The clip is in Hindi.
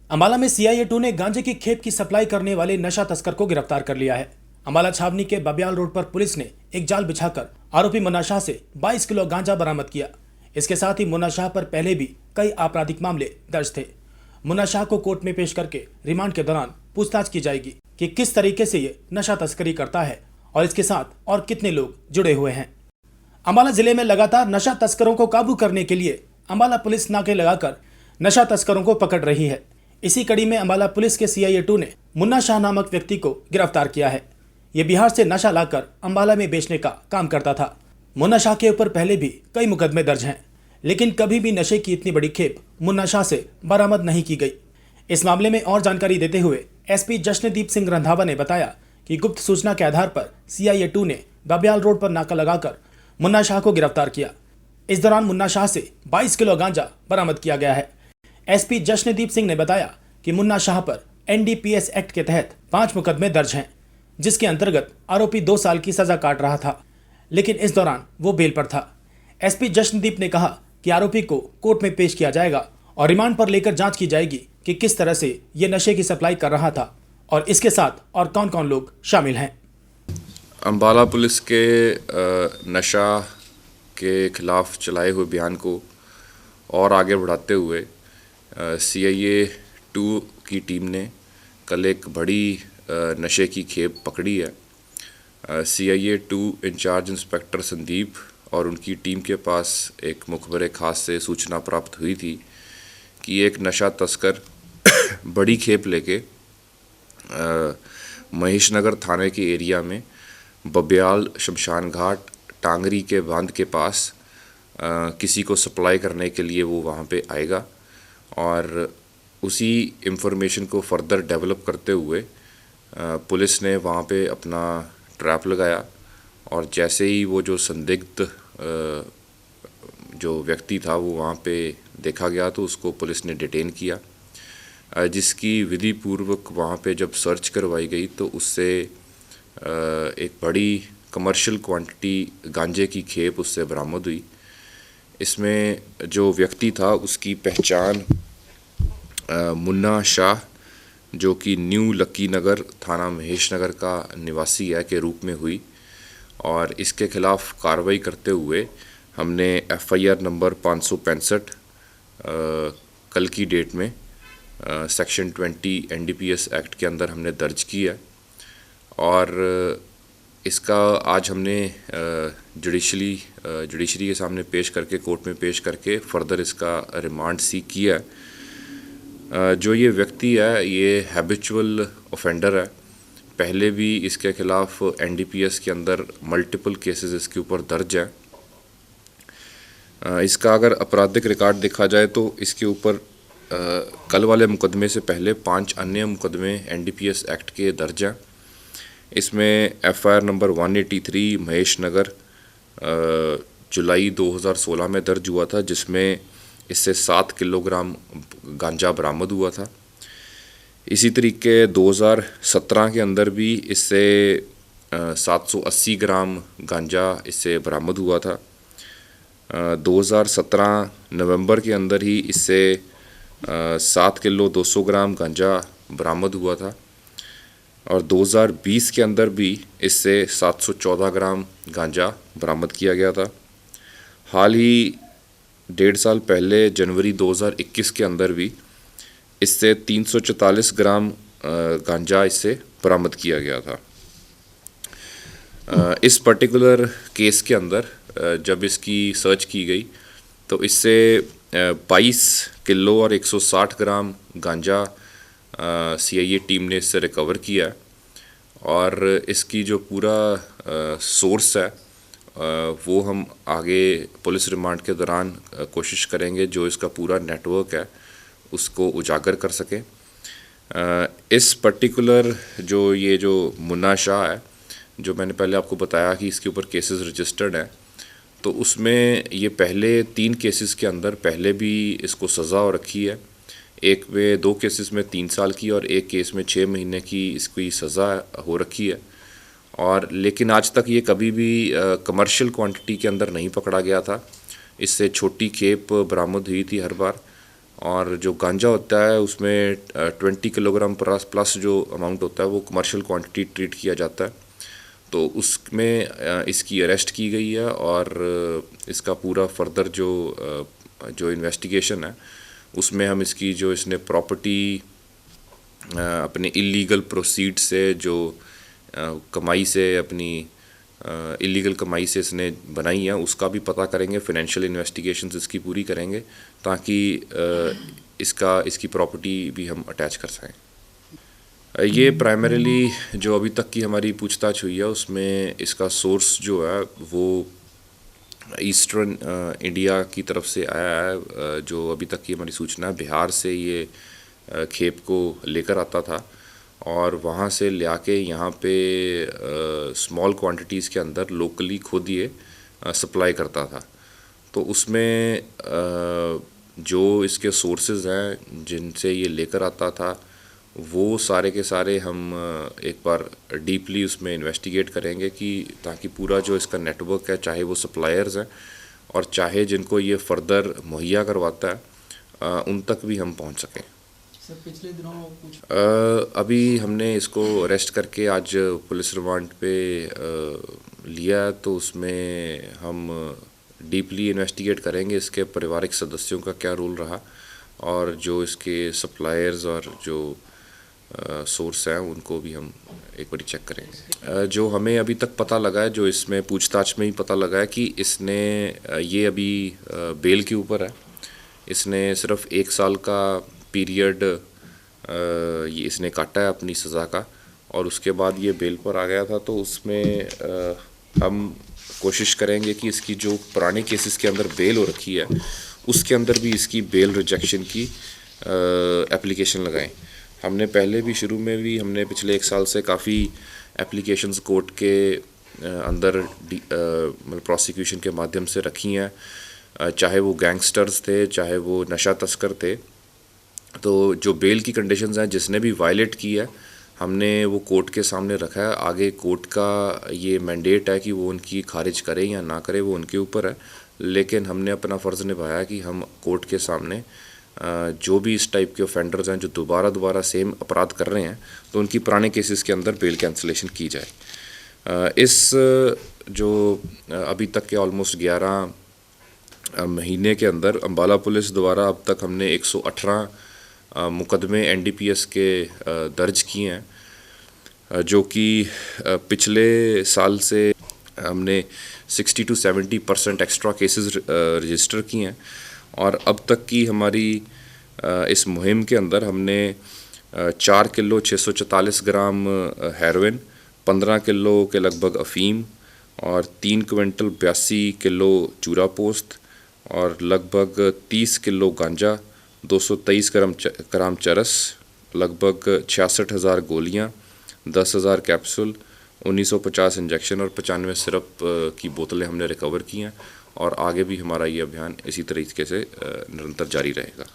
अंबाला में सीआईए 2 ने गांजे की खेप की सप्लाई करने वाले नशा तस्कर को गिरफ्तार कर लिया है। अंबाला छावनी के बबियाल रोड पर पुलिस ने एक जाल बिछाकर आरोपी मुन्ना शाह से 22 किलो गांजा बरामद किया। इसके साथ ही मुन्ना शाह पर पहले भी कई आपराधिक मामले दर्ज थे। मुन्ना शाह को कोर्ट में पेश करके रिमांड के दौरान पूछताछ की जाएगी कि किस तरीके से ये नशा तस्करी करता है और इसके साथ और कितने लोग जुड़े हुए हैं। अंबाला जिले में लगातार नशा तस्करों को काबू करने के लिए अंबाला पुलिस नाके लगाकर नशा तस्करों को पकड़ रही है। इसी कड़ी में अंबाला पुलिस के सीआईए 2 ने मुन्ना शाह नामक व्यक्ति को गिरफ्तार किया है। ये बिहार से नशा लाकर अंबाला में बेचने का काम करता था। मुन्ना शाह के ऊपर पहले भी कई मुकदमे दर्ज हैं, लेकिन कभी भी नशे की इतनी बड़ी खेप मुन्ना शाह से बरामद नहीं की गई। इस मामले में और जानकारी देते हुए एसपी जश्नदीप सिंह रंधावा ने बताया कि गुप्त सूचना के आधार पर सीआईए 2 ने बबियाल रोड पर नाका लगाकर मुन्ना शाह को गिरफ्तार किया। इस दौरान मुन्ना शाह से 22 किलो गांजा बरामद किया गया है। एसपी जश्नदीप सिंह ने बताया कि मुन्ना शाह पर एनडीपीएस एक्ट के तहत 5 मुकदमे दर्ज हैं, जिसके अंतर्गत आरोपी 2 साल की सजा काट रहा था, लेकिन इस दौरान वो बेल पर था। एसपी जश्नदीप ने कहा कि आरोपी को कोर्ट में पेश किया जाएगा और रिमांड पर लेकर जांच की जाएगी कि किस तरह से ये नशे की सप्लाई कर रहा था और इसके साथ और कौन कौन लोग शामिल हैं। अंबाला पुलिस के नशा के खिलाफ चलाए हुए अभियान को और आगे बढ़ाते हुए सीआईए 2 की टीम ने कल एक बड़ी नशे की खेप पकड़ी है। सीआईए 2 इंचार्ज इंस्पेक्टर संदीप और उनकी टीम के पास एक मुखबरे खास से सूचना प्राप्त हुई थी कि एक नशा तस्कर बड़ी खेप लेके महेशनगर थाने के एरिया में बबियाल शमशान घाट टांगरी के बांध के पास किसी को सप्लाई करने के लिए वो वहाँ पे आएगा और उसी इंफॉर्मेशन को फर्दर डेवलप करते हुए पुलिस ने वहाँ पे अपना ट्रैप लगाया और जैसे ही वो जो संदिग्ध जो व्यक्ति था वो वहाँ पे देखा गया तो उसको पुलिस ने डिटेन किया, जिसकी विधि पूर्वक वहाँ पे जब सर्च करवाई गई तो उससे एक बड़ी कमर्शियल क्वांटिटी गांजे की खेप उससे बरामद हुई। इसमें जो व्यक्ति था उसकी पहचान मुन्ना शाह, जो कि न्यू लक्की नगर थाना महेशनगर का निवासी है, के रूप में हुई और इसके खिलाफ कार्रवाई करते हुए हमने एफआईआर नंबर 565 कल की डेट में सेक्शन 20 एनडीपीएस एक्ट के अंदर हमने दर्ज की है और इसका आज हमने जुडिशरी के सामने पेश करके कोर्ट में पेश करके फर्दर इसका रिमांड सीक किया है। जो ये व्यक्ति है ये हैबिचुअल ऑफेंडर है, पहले भी इसके खिलाफ एनडीपीएस के अंदर मल्टीपल केसेस इसके ऊपर दर्ज है। इसका अगर आपराधिक रिकॉर्ड देखा जाए तो इसके ऊपर कल वाले मुकदमे से पहले 5 अन्य मुकदमे एनडीपीएस एक्ट के दर्ज हैं। इसमें एफआईआर नंबर 183 महेशनगर जुलाई 2016 में दर्ज हुआ था, जिसमें इससे 7 किलोग्राम गांजा बरामद हुआ था। इसी तरीके 2017 के अंदर भी इससे 780 ग्राम गांजा इससे बरामद हुआ था। 2017 नवंबर के अंदर ही इससे 7 किलो 200 ग्राम गांजा बरामद हुआ था और 2020 के अंदर भी इससे 714 ग्राम गांजा बरामद किया गया था। हाल ही 1.5 साल पहले जनवरी 2021 के अंदर भी इससे 344 ग्राम गांजा इससे बरामद किया गया था। इस पर्टिकुलर केस के अंदर जब इसकी सर्च की गई तो इससे 22 किलो और 160 ग्राम गांजा सीआईए टीम ने इससे रिकवर किया और इसकी जो पूरा सोर्स है वो हम आगे पुलिस रिमांड के दौरान कोशिश करेंगे जो इसका पूरा नेटवर्क है उसको उजागर कर सके। इस पर्टिकुलर जो मुन्ना शाह है, जो मैंने पहले आपको बताया कि इसके ऊपर केसेस रजिस्टर्ड हैं, तो उसमें ये पहले 3 केसेस के अंदर पहले भी इसको सज़ा हो रखी है। एक में 2 केसेस में 3 साल की और एक केस में 6 महीने की इसकी सज़ा हो रखी है और लेकिन आज तक ये कभी भी कमर्शियल क्वांटिटी के अंदर नहीं पकड़ा गया था। इससे छोटी खेप बरामद हुई थी हर बार और जो गांजा होता है उसमें 20 किलोग्राम प्लस जो अमाउंट होता है वो कमर्शियल क्वांटिटी ट्रीट किया जाता है। तो उसमें इसकी अरेस्ट की गई है और इसका पूरा फर्दर जो इन्वेस्टिगेशन है उसमें हम इसकी जो इसने प्रॉपर्टी अपने इलीगल प्रोसीड से जो कमाई से अपनी इलीगल कमाई से इसने बनाई है उसका भी पता करेंगे, फाइनेंशियल इन्वेस्टिगेशंस इसकी पूरी करेंगे ताकि इसकी प्रॉपर्टी भी हम अटैच कर सकें। ये प्राइमरीली जो अभी तक की हमारी पूछताछ हुई है उसमें इसका सोर्स जो है वो ईस्टर्न इंडिया की तरफ से आया है। जो अभी तक की हमारी सूचना है बिहार से ये खेप को लेकर आता था और वहाँ से ले आके यहाँ पे स्मॉल क्वांटिटीज़ के अंदर लोकली खुद ये सप्लाई करता था। तो उसमें जो इसके सोर्सेज हैं जिनसे ये लेकर आता था वो सारे के सारे हम एक बार डीपली उसमें इन्वेस्टिगेट करेंगे कि ताकि पूरा जो इसका नेटवर्क है, चाहे वो सप्लायर्स हैं और चाहे जिनको ये फर्दर मुहैया करवाता है, उन तक भी हम पहुंच सकें। सर पिछले दिनों कुछ अभी हमने इसको अरेस्ट करके आज पुलिस रिमांड पे लिया है, तो उसमें हम डीपली इन्वेस्टिगेट करेंगे इसके पारिवारिक सदस्यों का क्या रोल रहा और जो इसके सप्लायर्स और जो सोर्स हैं उनको भी हम एक बार चेक करेंगे। जो हमें अभी तक पता लगा है, जो इसमें पूछताछ में ही पता लगा है कि इसने ये अभी बेल के ऊपर है, इसने सिर्फ 1 साल का पीरियड ये इसने काटा है अपनी सज़ा का और उसके बाद ये बेल पर आ गया था। तो उसमें हम कोशिश करेंगे कि इसकी जो पुराने केसेस के अंदर बेल हो रखी है उसके अंदर भी इसकी बेल रिजेक्शन की एप्लीकेशन लगाएं। हमने पहले भी शुरू में भी हमने पिछले 1 साल से काफ़ी एप्लीकेशंस कोर्ट के अंदर मतलब प्रोसिक्यूशन के माध्यम से रखी हैं, चाहे वो गैंगस्टर्स थे, चाहे वो नशा तस्कर थे। तो जो बेल की कंडीशंस हैं जिसने भी वायलेट की है हमने वो कोर्ट के सामने रखा है। आगे कोर्ट का ये मैंडेट है कि वो उनकी खारिज करे या ना करे, वो उनके ऊपर है, लेकिन हमने अपना फ़र्ज़ निभाया कि हम कोर्ट के सामने जो भी इस टाइप के ऑफेंडर्स हैं जो दोबारा सेम अपराध कर रहे हैं तो उनकी पुराने केसेस के अंदर बेल कैंसिलेशन की जाए। इस जो अभी तक के ऑलमोस्ट 11 महीने के अंदर अम्बाला पुलिस द्वारा अब तक हमने 118 मुकदमे NDPS के दर्ज किए हैं, जो कि पिछले साल से हमने 60 to 70% एक्स्ट्रा केसेस रजिस्टर किए हैं और अब तक की हमारी इस मुहिम के अंदर हमने 4 किलो 644 ग्राम हेरोइन, 15 किलो के लगभग अफ़ीम और 3 क्विंटल 82 किलो चूरा पोस्त और लगभग 30 किलो गांजा, 223 ग्राम चरस, लगभग 66,000 गोलियां, 10,000 कैप्सूल, 1950 इंजेक्शन और 95 सिरप की बोतलें हमने रिकवर की हैं और आगे भी हमारा ये अभियान इसी तरीके से निरंतर जारी रहेगा।